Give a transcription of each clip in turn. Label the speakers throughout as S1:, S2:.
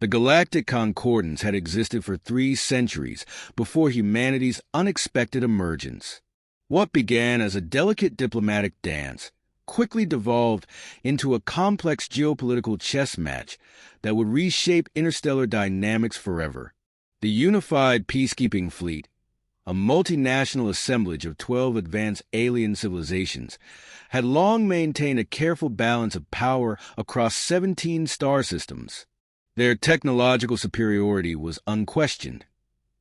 S1: The Galactic Concordance had existed for 3 centuries before humanity's unexpected emergence. What began as a delicate diplomatic dance quickly devolved into a complex geopolitical chess match that would reshape interstellar dynamics forever. The Unified Peacekeeping Fleet, a multinational assemblage of 12 advanced alien civilizations, had long maintained a careful balance of power across 17 star systems. Their technological superiority was unquestioned,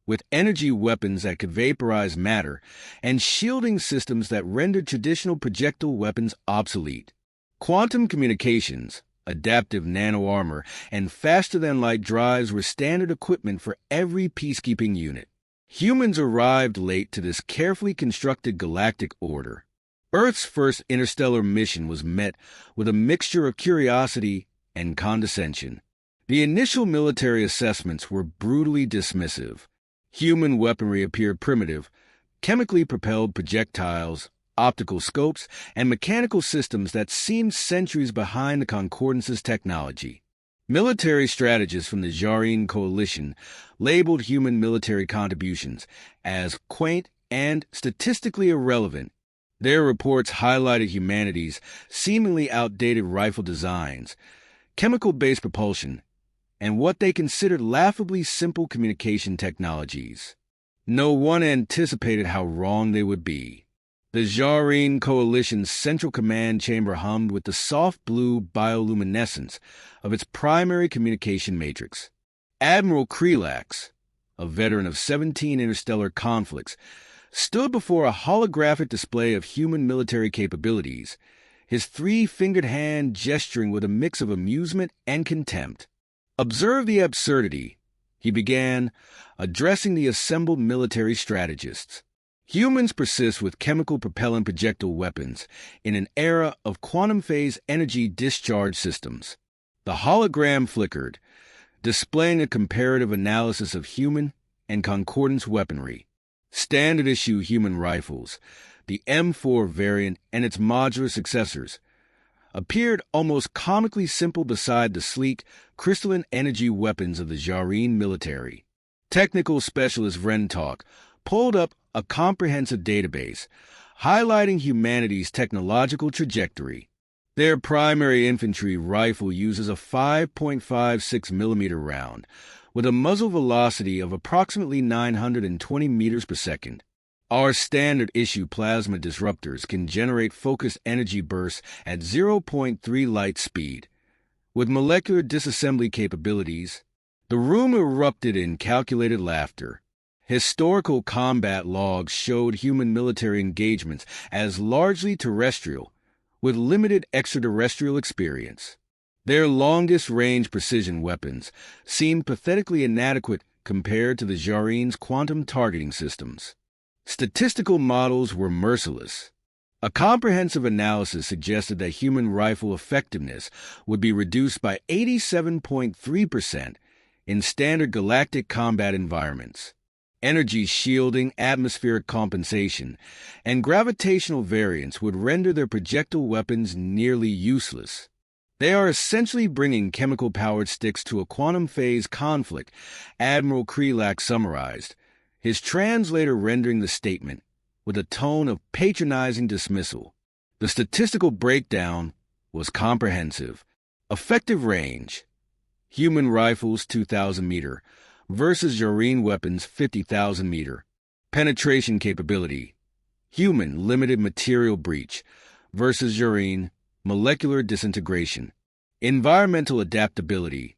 S1: with energy weapons that could vaporize matter and shielding systems that rendered traditional projectile weapons obsolete. Quantum communications, adaptive nano-armor, and faster-than-light drives were standard equipment for every peacekeeping unit. Humans arrived late to this carefully constructed galactic order. Earth's first interstellar mission was met with a mixture of curiosity and condescension. The initial military assessments were brutally dismissive. Human weaponry appeared primitive, chemically propelled projectiles, optical scopes, and mechanical systems that seemed centuries behind the Concordance's technology. Military strategists from the Jareen Coalition labeled human military contributions as quaint and statistically irrelevant. Their reports highlighted humanity's seemingly outdated rifle designs, chemical-based propulsion, and what they considered laughably simple communication technologies. No one anticipated how wrong they would be. The Jareen Coalition's central command chamber hummed with the soft blue bioluminescence of its primary communication matrix. Admiral Krelax, a veteran of 17 interstellar conflicts, stood before a holographic display of human military capabilities, his 3-fingered hand gesturing with a mix of amusement and contempt. "Observe the absurdity," he began, addressing the assembled military strategists. "Humans persist with chemical propellant projectile weapons in an era of quantum phase energy discharge systems." The hologram flickered, displaying a comparative analysis of human and concordance weaponry. Standard-issue human rifles, the M4 variant and its modular successors, appeared almost comically simple beside the sleek, crystalline energy weapons of the Jareen military. Technical specialist Vrentalk pulled up a comprehensive database, highlighting humanity's technological trajectory. Their primary infantry rifle uses a 5.56 millimeter round, with a muzzle velocity of approximately 920 meters per second. Our standard-issue plasma disruptors can generate focused energy bursts at 0.3 light speed. With molecular disassembly capabilities, the room erupted in calculated laughter. Historical combat logs showed human military engagements as largely terrestrial, with limited extraterrestrial experience. Their longest-range precision weapons seemed pathetically inadequate compared to the Jareen's quantum targeting systems. Statistical models were merciless. A comprehensive analysis suggested that human rifle effectiveness would be reduced by 87.3% in standard galactic combat environments. Energy shielding, atmospheric compensation, and gravitational variance would render their projectile weapons nearly useless. "They are essentially bringing chemical-powered sticks to a quantum phase conflict," Admiral Krelax summarized, his translator rendering the statement with a tone of patronizing dismissal. The statistical breakdown was comprehensive. Effective range: human rifles 2,000 meter versus Jareen weapons 50,000 meter. Penetration capability: human limited material breach versus Jareen molecular disintegration. Environmental adaptability: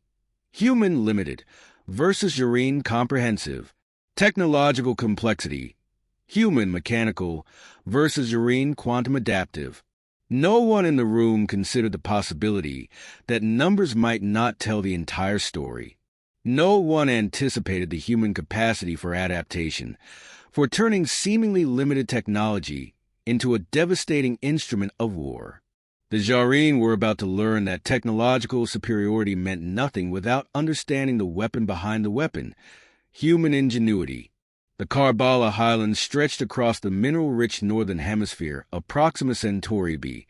S1: human limited versus Jareen comprehensive. Technological complexity: human mechanical versus Jareen quantum adaptive. No one in the room considered the possibility that numbers might not tell the entire story. No one anticipated the human capacity for adaptation, for turning seemingly limited technology into a devastating instrument of war. The Jareen were about to learn that technological superiority meant nothing without understanding the weapon behind the weapon: human ingenuity. The Karbala Highlands stretched across the mineral-rich northern hemisphere of Proxima Centauri b,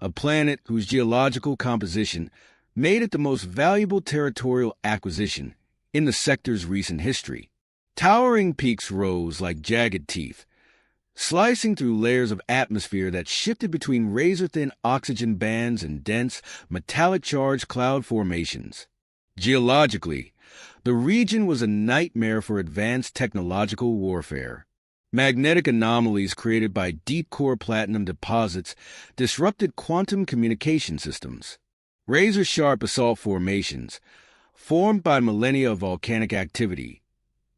S1: a planet whose geological composition made it the most valuable territorial acquisition in the sector's recent history. Towering peaks rose like jagged teeth, slicing through layers of atmosphere that shifted between razor-thin oxygen bands and dense, metallic-charged cloud formations. Geologically, the region was a nightmare for advanced technological warfare. Magnetic anomalies created by deep-core platinum deposits disrupted quantum communication systems. Razor-sharp assault formations, formed by millennia of volcanic activity,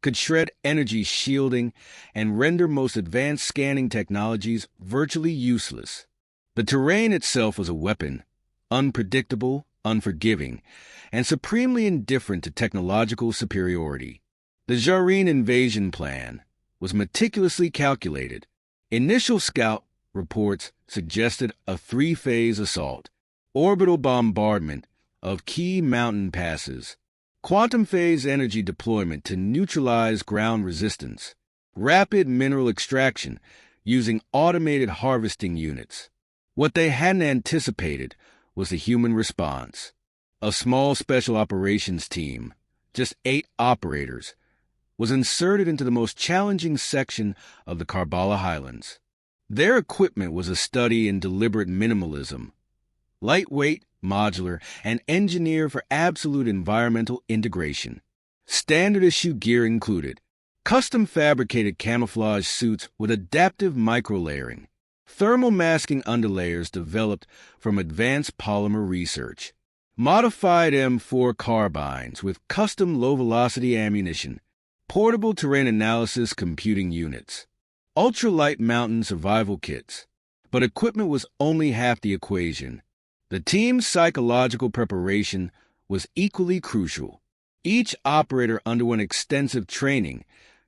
S1: could shred energy shielding and render most advanced scanning technologies virtually useless. The terrain itself was a weapon, unpredictable, unforgiving, and supremely indifferent to technological superiority. The Jareen invasion plan was meticulously calculated. Initial scout reports suggested a three-phase assault, orbital bombardment of key mountain passes, quantum phase energy deployment to neutralize ground resistance, rapid mineral extraction using automated harvesting units. What they hadn't anticipated was the human response. A small special operations team, just 8 operators, was inserted into the most challenging section of the Karbala Highlands. Their equipment was a study in deliberate minimalism, lightweight, modular, and engineered for absolute environmental integration. Standard issue gear included custom fabricated camouflage suits with adaptive microlayering, thermal masking underlayers developed from advanced polymer research, modified M4 carbines with custom low-velocity ammunition, portable terrain analysis computing units, ultralight mountain survival kits. But equipment was only half the equation. The team's psychological preparation was equally crucial. Each operator underwent extensive training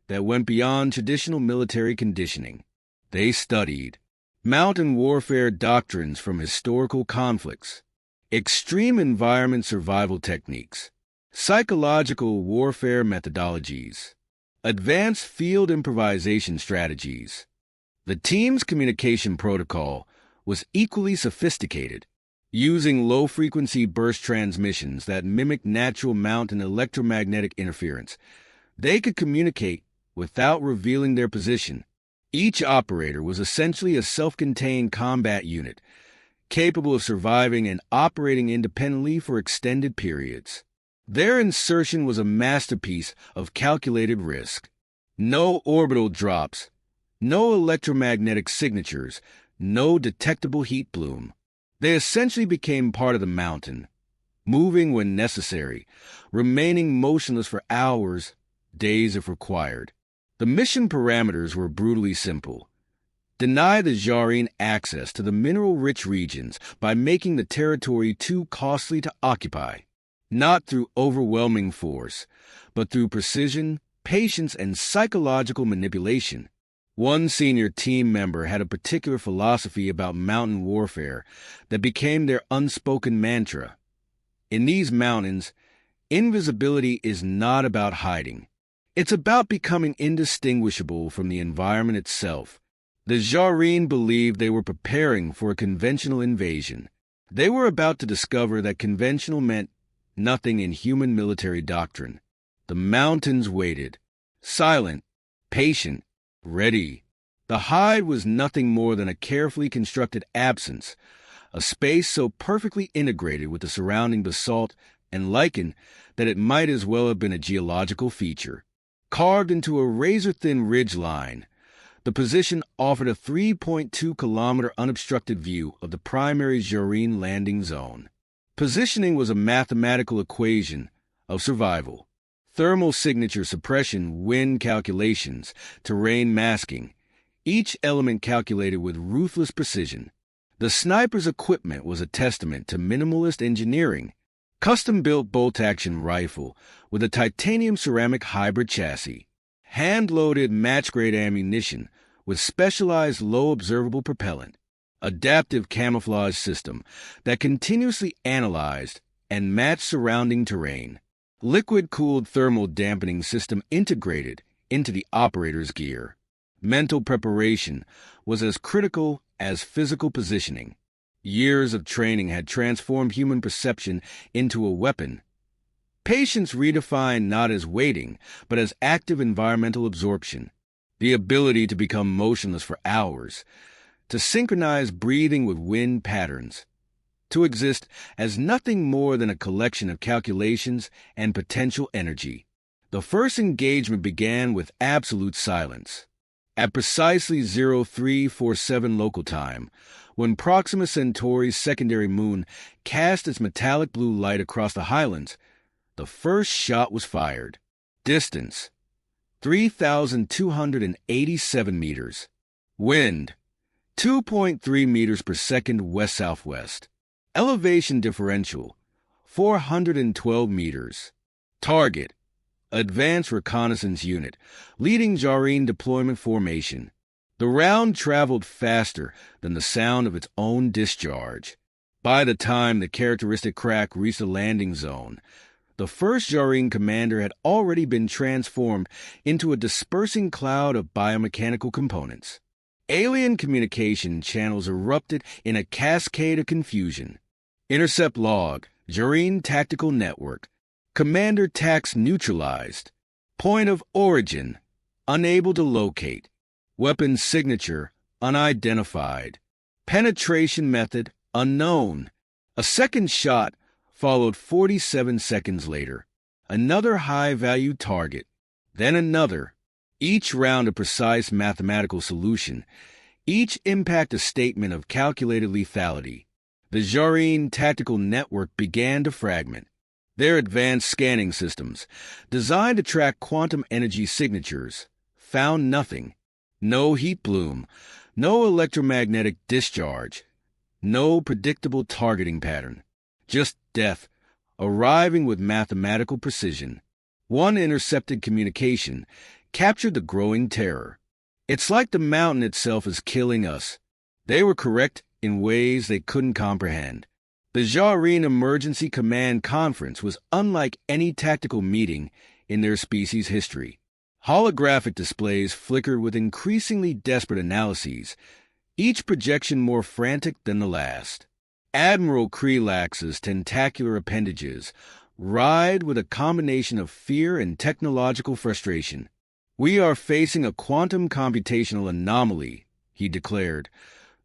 S1: that went beyond traditional military conditioning. They studied mountain warfare doctrines from historical conflicts, extreme environment survival techniques, psychological warfare methodologies, advanced field improvisation strategies. The team's communication protocol was equally sophisticated, using low-frequency burst transmissions that mimic natural mountain electromagnetic interference. They could communicate without revealing their position. Each operator was essentially a self-contained combat unit, capable of surviving and operating independently for extended periods. Their insertion was a masterpiece of calculated risk. No orbital drops, no electromagnetic signatures, no detectable heat bloom. They essentially became part of the mountain, moving when necessary, remaining motionless for hours, days if required. The mission parameters were brutally simple. Deny the Jareen access to the mineral-rich regions by making the territory too costly to occupy, not through overwhelming force, but through precision, patience, and psychological manipulation. One senior team member had a particular philosophy about mountain warfare that became their unspoken mantra. In these mountains, invisibility is not about hiding. It's about becoming indistinguishable from the environment itself. The Jareen believed they were preparing for a conventional invasion. They were about to discover that conventional meant nothing in human military doctrine. The mountains waited, silent, patient, ready. The hide was nothing more than a carefully constructed absence, a space so perfectly integrated with the surrounding basalt and lichen that it might as well have been a geological feature. Carved into a razor-thin ridge line, the position offered a 3.2-kilometer unobstructed view of the primary Jareen landing zone. Positioning was a mathematical equation of survival. Thermal signature suppression, wind calculations, terrain masking, each element calculated with ruthless precision. The sniper's equipment was a testament to minimalist engineering. Custom-built bolt-action rifle with a titanium ceramic hybrid chassis, hand-loaded match-grade ammunition with specialized low-observable propellant, adaptive camouflage system that continuously analyzed and matched surrounding terrain, liquid-cooled thermal dampening system integrated into the operator's gear. Mental preparation was as critical as physical positioning. Years of training had transformed human perception into a weapon. Patience redefined not as waiting, but as active environmental absorption, the ability to become motionless for hours, to synchronize breathing with wind patterns, to exist as nothing more than a collection of calculations and potential energy. The first engagement began with absolute silence. At precisely 0347 local time, when Proxima Centauri's secondary moon cast its metallic blue light across the highlands, the first shot was fired. Distance, 3,287 meters. Wind, 2.3 meters per second west-southwest. Elevation differential, 412 meters. Target, Advanced Reconnaissance Unit, leading Jareen deployment formation. The round traveled faster than the sound of its own discharge. By the time the characteristic crack reached the landing zone, the first Jareen commander had already been transformed into a dispersing cloud of biomechanical components. Alien communication channels erupted in a cascade of confusion. Intercept log, Jareen Tactical Network. Commander tax neutralized. Point of origin, unable to locate. Weapon signature, unidentified. Penetration method, unknown. A second shot followed 47 seconds later. Another high-value target, then another. Each round a precise mathematical solution. Each impact a statement of calculated lethality. The Jareen Tactical Network began to fragment. Their advanced scanning systems, designed to track quantum energy signatures, found nothing. No heat bloom, no electromagnetic discharge, no predictable targeting pattern. Just death, arriving with mathematical precision. One intercepted communication captured the growing terror. It's like the mountain itself is killing us. They were correct in ways they couldn't comprehend. The Jareen Emergency Command Conference was unlike any tactical meeting in their species' history. Holographic displays flickered with increasingly desperate analyses, each projection more frantic than the last. Admiral Krelax's tentacular appendages writhed with a combination of fear and technological frustration. "We are facing a quantum computational anomaly," he declared,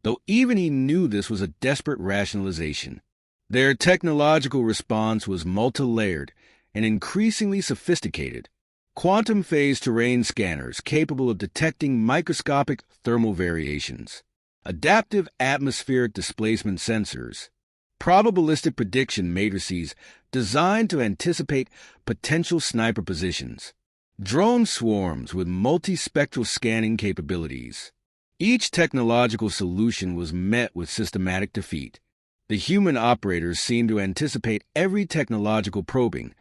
S1: though even he knew this was a desperate rationalization. Their technological response was multi-layered and increasingly sophisticated. Quantum phase terrain scanners capable of detecting microscopic thermal variations. Adaptive atmospheric displacement sensors. Probabilistic prediction matrices designed to anticipate potential sniper positions. Drone swarms with multispectral scanning capabilities. Each technological solution was met with systematic defeat. The human operators seemed to anticipate every technological probing,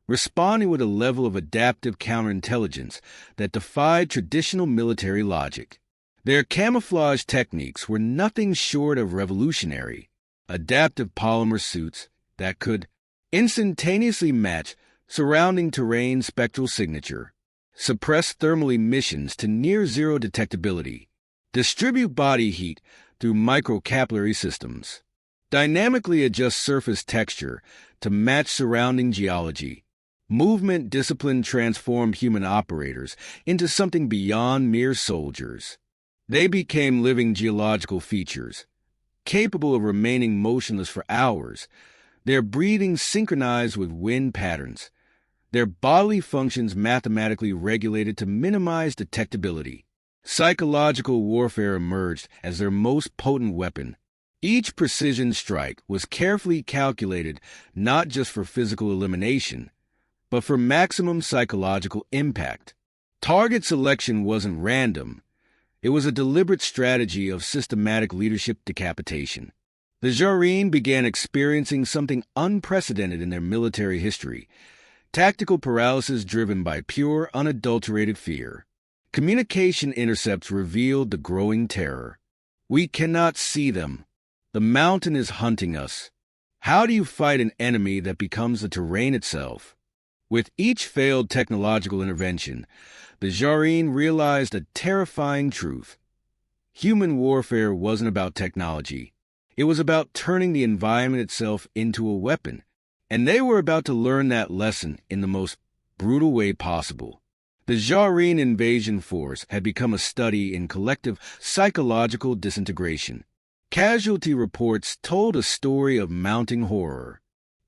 S1: responding with a level of adaptive counterintelligence that defied traditional military logic. Their camouflage techniques were nothing short of revolutionary. Adaptive polymer suits that could instantaneously match surrounding terrain spectral signature, suppress thermal emissions to near-zero detectability, distribute body heat through microcapillary systems, dynamically adjust surface texture to match surrounding geology. Movement discipline transformed human operators into something beyond mere soldiers. They became living geological features, capable of remaining motionless for hours, their breathing synchronized with wind patterns, their bodily functions mathematically regulated to minimize detectability. Psychological warfare emerged as their most potent weapon. Each precision strike was carefully calculated not just for physical elimination, but for maximum psychological impact. Target selection wasn't random. It was a deliberate strategy of systematic leadership decapitation. The Jareen began experiencing something unprecedented in their military history, tactical paralysis driven by pure, unadulterated fear. Communication intercepts revealed the growing terror. "We cannot see them. The mountain is hunting us." How do you fight an enemy that becomes the terrain itself? With each failed technological intervention, the Jareen realized a terrifying truth. Human warfare wasn't about technology. It was about turning the environment itself into a weapon, and they were about to learn that lesson in the most brutal way possible. The Jareen invasion force had become a study in collective psychological disintegration. Casualty reports told a story of mounting horror.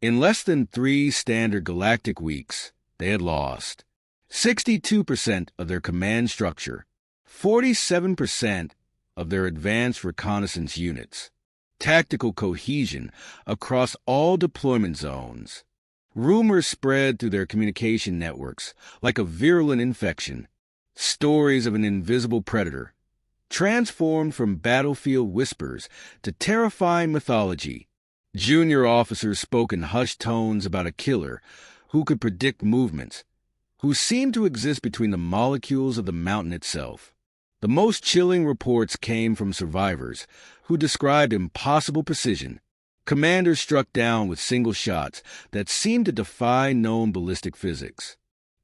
S1: In less than 3 standard galactic weeks, they had lost 62% of their command structure, 47% of their advanced reconnaissance units, tactical cohesion across all deployment zones. Rumors spread through their communication networks like a virulent infection. Stories of an invisible predator, transformed from battlefield whispers to terrifying mythology. Junior officers spoke in hushed tones about a killer who could predict movements, who seemed to exist between the molecules of the mountain itself. The most chilling reports came from survivors who described impossible precision. Commanders struck down with single shots that seemed to defy known ballistic physics.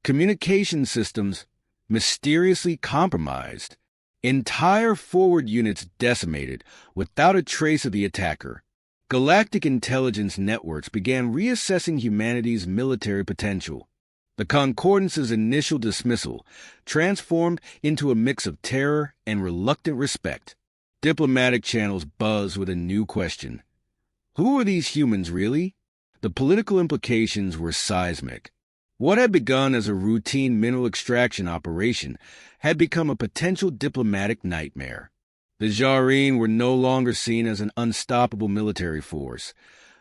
S1: Communication systems mysteriously compromised. Entire forward units decimated without a trace of the attacker. Galactic intelligence networks began reassessing humanity's military potential. The Concordance's initial dismissal transformed into a mix of terror and reluctant respect. Diplomatic channels buzzed with a new question. Who are these humans, really? The political implications were seismic. What had begun as a routine mineral extraction operation had become a potential diplomatic nightmare. The Jareen were no longer seen as an unstoppable military force,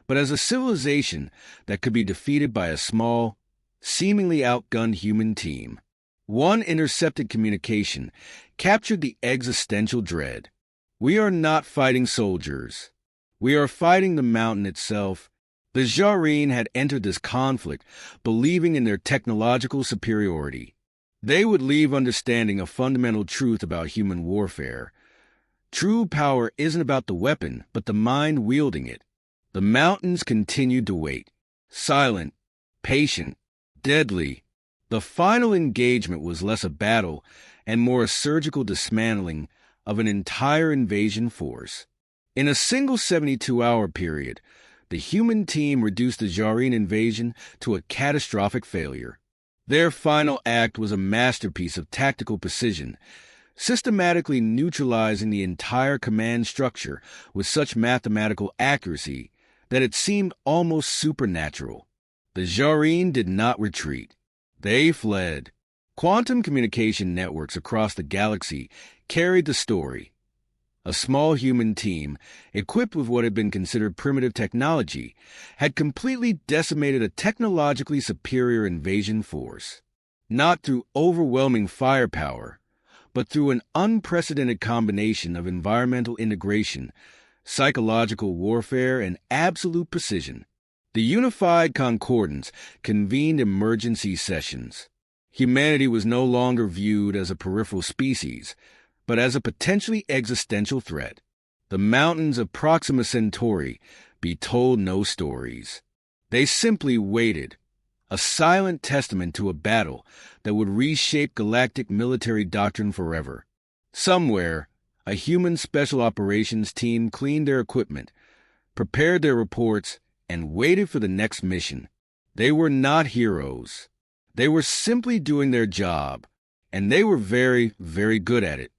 S1: but as a civilization that could be defeated by a small, seemingly outgunned human team. One intercepted communication captured the existential dread. We are not fighting soldiers. We are fighting the mountain itself. The Jareen had entered this conflict believing in their technological superiority. They would leave understanding a fundamental truth about human warfare. True power isn't about the weapon, but the mind wielding it. The mountains continued to wait, silent, patient, deadly. The final engagement was less a battle and more a surgical dismantling of an entire invasion force. In a single 72-hour period, the human team reduced the Jareen invasion to a catastrophic failure. Their final act was a masterpiece of tactical precision, systematically neutralizing the entire command structure with such mathematical accuracy that it seemed almost supernatural. The Jareen did not retreat. They fled. Quantum communication networks across the galaxy carried the story. A small human team, equipped with what had been considered primitive technology, had completely decimated a technologically superior invasion force. Not through overwhelming firepower, but through an unprecedented combination of environmental integration, psychological warfare, and absolute precision. The unified Concordance convened emergency sessions. Humanity was no longer viewed as a peripheral species, but as a potentially existential threat. The mountains of Proxima Centauri be told no stories. They simply waited, a silent testament to a battle that would reshape galactic military doctrine forever. Somewhere, a human special operations team cleaned their equipment, prepared their reports, and waited for the next mission. They were not heroes. They were simply doing their job, and they were very, very good at it.